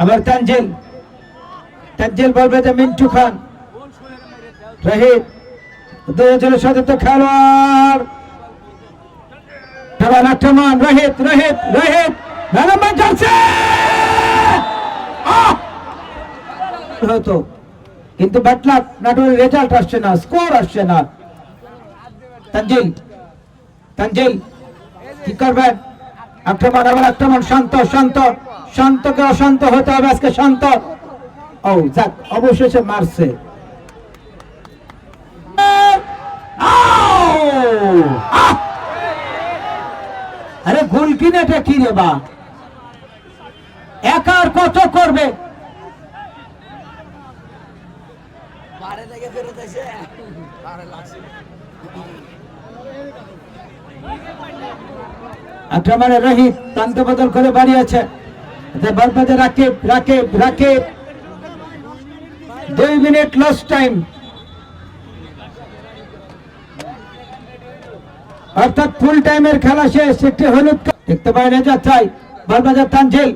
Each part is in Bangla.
আবার তানজিল, তানজিল বলবে যে মিন্টু খান, রহিত দুজনের সাথে তো খেলোয়াড়, ডাবল আক্রমণ, রহিত রহিত রহিত নাম্বার জার্সি হতো, কিন্তু ব্যাটলাক নাটোর রেজাল্ট আসছে না, স্কোর আসছে না। তানজিল, তানজিল কি করবেন? আক্রমণ, আবার আক্রমণ, শান্ত শান্ত, শান্তকে অশান্ত হতে হবে আজকে, শান্ত। ও যাক, অবশেষে মারছে। আরে গোল কিনে এটা কি রে বা, একার কত করবে? আক্রমণে রহিত প্রান্ত বদল করে বাড়িয়েছে, বলবাদে রাকিব, রাকিব রাকিব 2 মিনিট লস টাইম, অর্থাৎ ফুল টাইমের খেলা শেষ। একটি হলুদ দেখতে পাই না যাত্রায়, বলবাজার তানজিল,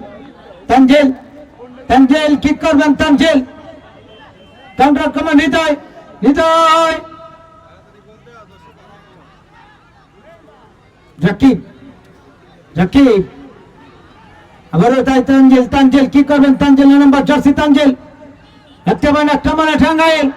তানজিল তানজিল কি করবেন? তানজিল কাউন্টার আক্রমণ, হৃদয় হৃদয়, রাকিব রাকিব আবারও তাই তানজিল, তানজিল কি করবেন? তানজিল নাম্বার জার্সি, তানজিল আক্রমণে টাঙ্গাইল।